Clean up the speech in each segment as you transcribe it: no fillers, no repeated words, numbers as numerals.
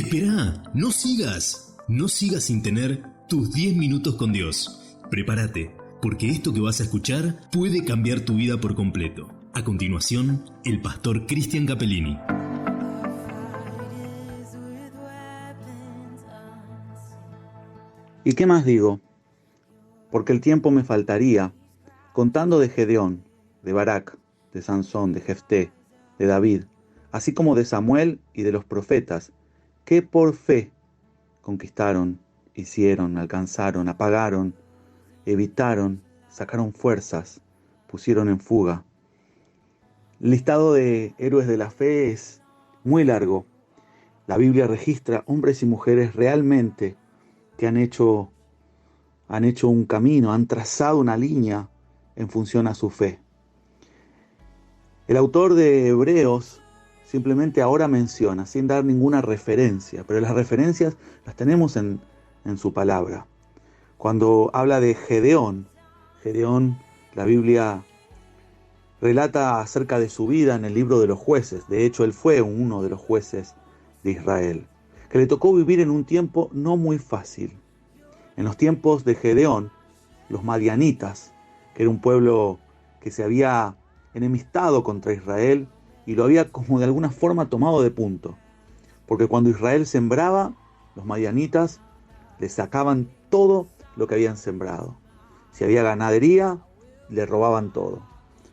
Esperá, no sigas. No sigas sin tener tus 10 minutos con Dios. Prepárate, porque esto que vas a escuchar puede cambiar tu vida por completo. A continuación, el pastor Cristian Capellini. ¿Y qué más digo? Porque el tiempo me faltaría, contando de Gedeón, de Barak, de Sansón, de Jefté, de David, así como de Samuel y de los profetas, que por fe conquistaron, hicieron, alcanzaron, apagaron, evitaron, sacaron fuerzas, pusieron en fuga. El listado de héroes de la fe es muy largo. La Biblia registra hombres y mujeres realmente que han hecho un camino, han trazado una línea en función a su fe. El autor de Hebreos simplemente ahora menciona, sin dar ninguna referencia, pero las referencias las tenemos en su palabra. Cuando habla de Gedeón, la Biblia relata acerca de su vida en el libro de los jueces. De hecho, él fue uno de los jueces de Israel, que le tocó vivir en un tiempo no muy fácil. En los tiempos de Gedeón, los madianitas, que era un pueblo que se había enemistado contra Israel y lo había como de alguna forma tomado de punto. Porque cuando Israel sembraba, los madianitas le sacaban todo lo que habían sembrado. Si había ganadería, le robaban todo.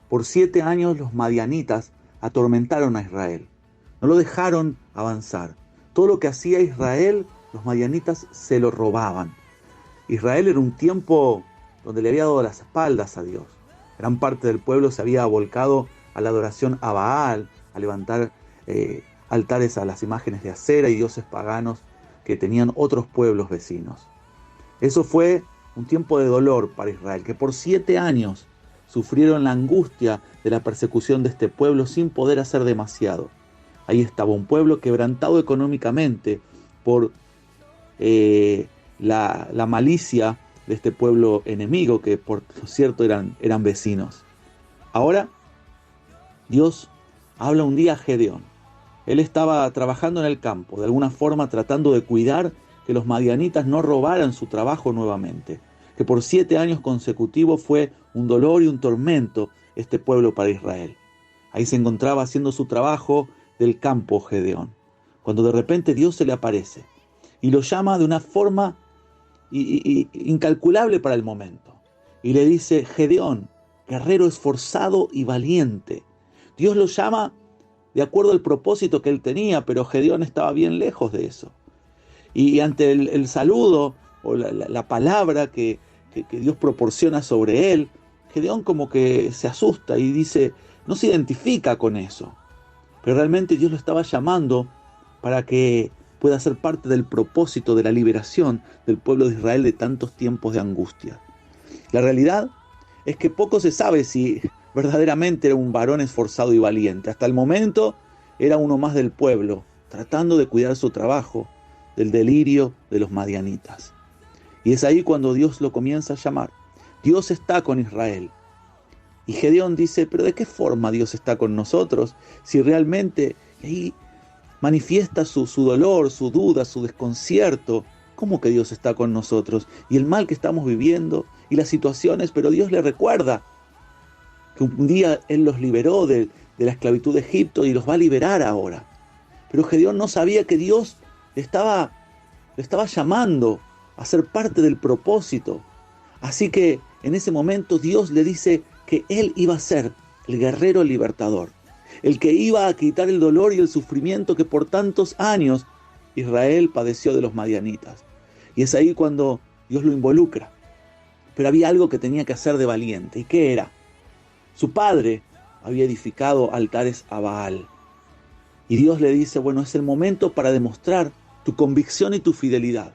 Por 7 años los madianitas atormentaron a Israel. No lo dejaron avanzar. Todo lo que hacía Israel, los madianitas se lo robaban. Israel era un tiempo donde le había dado las espaldas a Dios. Gran parte del pueblo se había volcado a la adoración a Baal, a levantar altares a las imágenes de Acera y dioses paganos que tenían otros pueblos vecinos. Eso fue un tiempo de dolor para Israel, que por 7 años sufrieron la angustia de la persecución de este pueblo sin poder hacer demasiado. Ahí estaba un pueblo quebrantado económicamente por la malicia de este pueblo enemigo, que por cierto eran vecinos. Ahora, Dios habla un día a Gedeón. Él estaba trabajando en el campo, de alguna forma tratando de cuidar que los madianitas no robaran su trabajo nuevamente, que por 7 años consecutivos fue un dolor y un tormento este pueblo para Israel. Ahí se encontraba haciendo su trabajo del campo Gedeón, cuando de repente Dios se le aparece y lo llama de una forma incalculable para el momento. Y le dice: Gedeón, guerrero esforzado y valiente. Dios lo llama de acuerdo al propósito que él tenía, pero Gedeón estaba bien lejos de eso. Y ante el saludo o la palabra que Dios proporciona sobre él, Gedeón como que se asusta y dice, no se identifica con eso. Pero realmente Dios lo estaba llamando para que pueda ser parte del propósito de la liberación del pueblo de Israel de tantos tiempos de angustia. La realidad es que poco se sabe si verdaderamente era un varón esforzado y valiente. Hasta el momento era uno más del pueblo, tratando de cuidar su trabajo del delirio de los madianitas. Y es ahí cuando Dios lo comienza a llamar. Dios está con Israel. Y Gedeón dice, pero ¿de qué forma Dios está con nosotros? Si realmente ahí manifiesta su dolor, su duda, su desconcierto. ¿Cómo que Dios está con nosotros? Y el mal que estamos viviendo y las situaciones, pero Dios le recuerda que un día Él los liberó de la esclavitud de Egipto y los va a liberar ahora. Pero Gedeón no sabía que Dios le estaba llamando a ser parte del propósito. Así que en ese momento Dios le dice que Él iba a ser el guerrero libertador, el que iba a quitar el dolor y el sufrimiento que por tantos años Israel padeció de los madianitas. Y es ahí cuando Dios lo involucra. Pero había algo que tenía que hacer de valiente. ¿Y qué era? Su padre había edificado altares a Baal. Y Dios le dice, bueno, es el momento para demostrar tu convicción y tu fidelidad.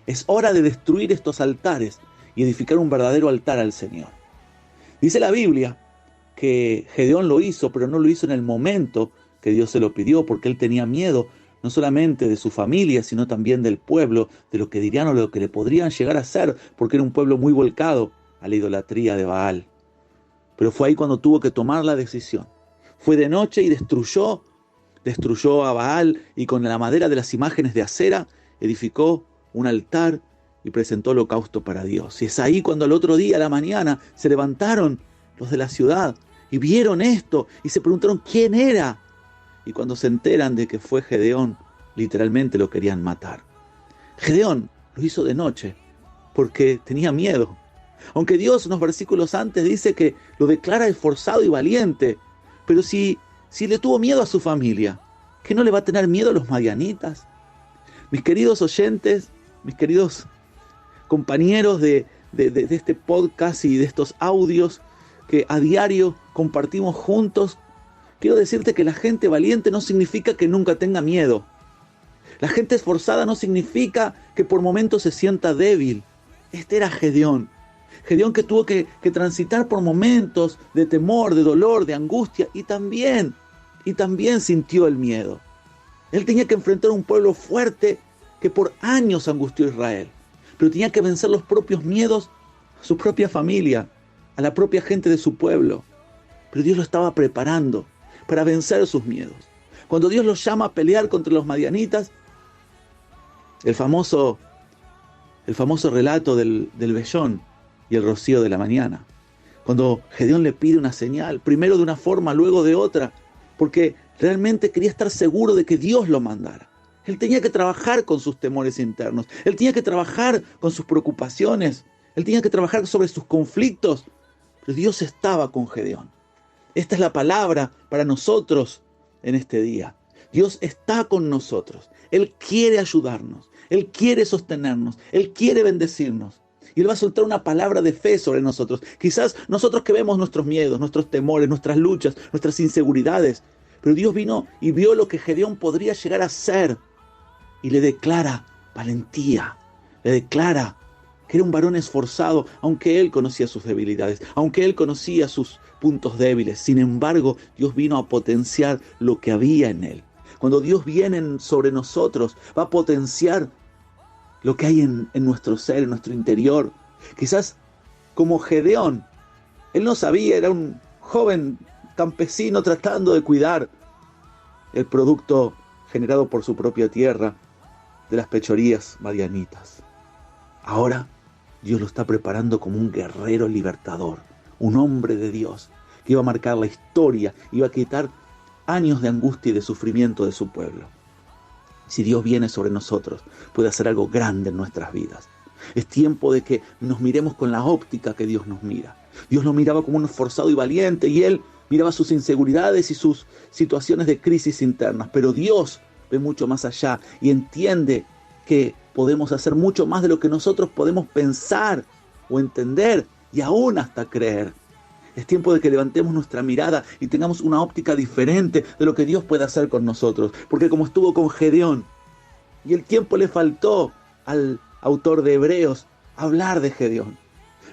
Es hora de destruir estos altares y edificar un verdadero altar al Señor. Dice la Biblia que Gedeón lo hizo, pero no lo hizo en el momento que Dios se lo pidió, porque él tenía miedo no solamente de su familia, sino también del pueblo, de lo que dirían o lo que le podrían llegar a hacer, porque era un pueblo muy volcado a la idolatría de Baal. Pero fue ahí cuando tuvo que tomar la decisión. Fue de noche y destruyó destruyó a Baal y con la madera de las imágenes de acera edificó un altar y presentó holocausto para Dios. Y es ahí cuando al otro día, a la mañana, se levantaron los de la ciudad y vieron esto y se preguntaron quién era. Y cuando se enteran de que fue Gedeón, literalmente lo querían matar. Gedeón lo hizo de noche porque tenía miedo. Aunque Dios unos versículos antes dice que lo declara esforzado y valiente, pero si le tuvo miedo a su familia, ¿qué no le va a tener miedo a los madianitas? Mis queridos oyentes, mis queridos compañeros de este podcast y de estos audios que a diario compartimos juntos, quiero decirte que la gente valiente no significa que nunca tenga miedo. La gente esforzada no significa que por momentos se sienta débil. Este era Gedeón. Gedeón que tuvo que transitar por momentos de temor, de dolor, de angustia y también sintió el miedo. Él tenía que enfrentar un pueblo fuerte que por años angustió a Israel, pero tenía que vencer los propios miedos a su propia familia, a la propia gente de su pueblo. Pero Dios lo estaba preparando para vencer sus miedos. Cuando Dios los llama a pelear contra los madianitas, el famoso relato del vellón y el rocío de la mañana. Cuando Gedeón le pide una señal, primero de una forma, luego de otra, porque realmente quería estar seguro de que Dios lo mandara. Él tenía que trabajar con sus temores internos, él tenía que trabajar con sus preocupaciones, él tenía que trabajar sobre sus conflictos, pero Dios estaba con Gedeón. Esta es la palabra para nosotros en este día. Dios está con nosotros, Él quiere ayudarnos, Él quiere sostenernos, Él quiere bendecirnos. Y Él va a soltar una palabra de fe sobre nosotros. Quizás nosotros que vemos nuestros miedos, nuestros temores, nuestras luchas, nuestras inseguridades. Pero Dios vino y vio lo que Gedeón podría llegar a ser. Y le declara valentía. Le declara que era un varón esforzado, aunque él conocía sus debilidades, aunque él conocía sus puntos débiles. Sin embargo, Dios vino a potenciar lo que había en él. Cuando Dios viene sobre nosotros, va a potenciar lo que hay en nuestro ser, en nuestro interior. Quizás como Gedeón, él no sabía, era un joven campesino tratando de cuidar el producto generado por su propia tierra de las pechorías madianitas. Ahora Dios lo está preparando como un guerrero libertador, un hombre de Dios que iba a marcar la historia, iba a quitar años de angustia y de sufrimiento de su pueblo. Si Dios viene sobre nosotros, puede hacer algo grande en nuestras vidas. Es tiempo de que nos miremos con la óptica que Dios nos mira. Dios lo miraba como un esforzado y valiente y Él miraba sus inseguridades y sus situaciones de crisis internas. Pero Dios ve mucho más allá y entiende que podemos hacer mucho más de lo que nosotros podemos pensar o entender y aún hasta creer. Es tiempo de que levantemos nuestra mirada y tengamos una óptica diferente de lo que Dios puede hacer con nosotros. Porque como estuvo con Gedeón, y el tiempo le faltó al autor de Hebreos hablar de Gedeón.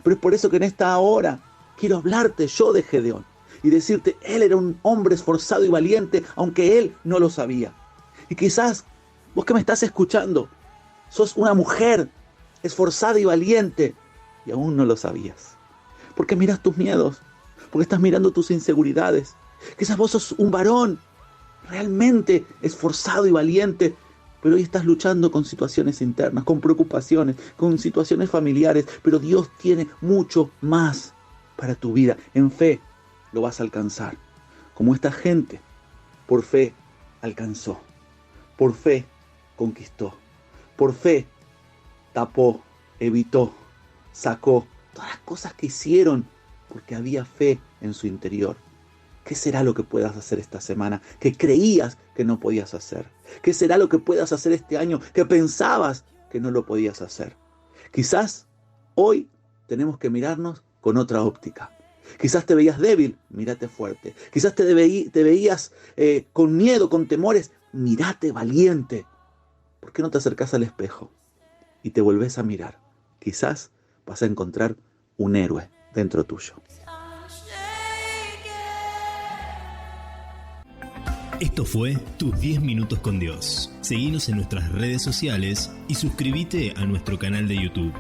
Pero es por eso que en esta hora quiero hablarte yo de Gedeón y decirte, él era un hombre esforzado y valiente, aunque él no lo sabía. Y quizás vos que me estás escuchando, sos una mujer esforzada y valiente y aún no lo sabías. Porque miras tus miedos, porque estás mirando tus inseguridades. Quizás vos sos un varón realmente esforzado y valiente, pero hoy estás luchando con situaciones internas, con preocupaciones, con situaciones familiares, pero Dios tiene mucho más para tu vida. En fe lo vas a alcanzar, como esta gente por fe alcanzó, por fe conquistó, por fe tapó, evitó, sacó todas las cosas que hicieron porque había fe en su interior. ¿Qué será lo que puedas hacer esta semana que creías que no podías hacer? ¿Qué será lo que puedas hacer este año que pensabas que no lo podías hacer? Quizás hoy tenemos que mirarnos con otra óptica. Quizás te veías débil, mírate fuerte. Quizás te veías con miedo, con temores, mírate valiente. ¿Por qué no te acercás al espejo y te volvés a mirar? Quizás vas a encontrar un héroe dentro tuyo. Esto fue Tus 10 Minutos con Dios. Seguinos en nuestras redes sociales y suscríbete a nuestro canal de YouTube.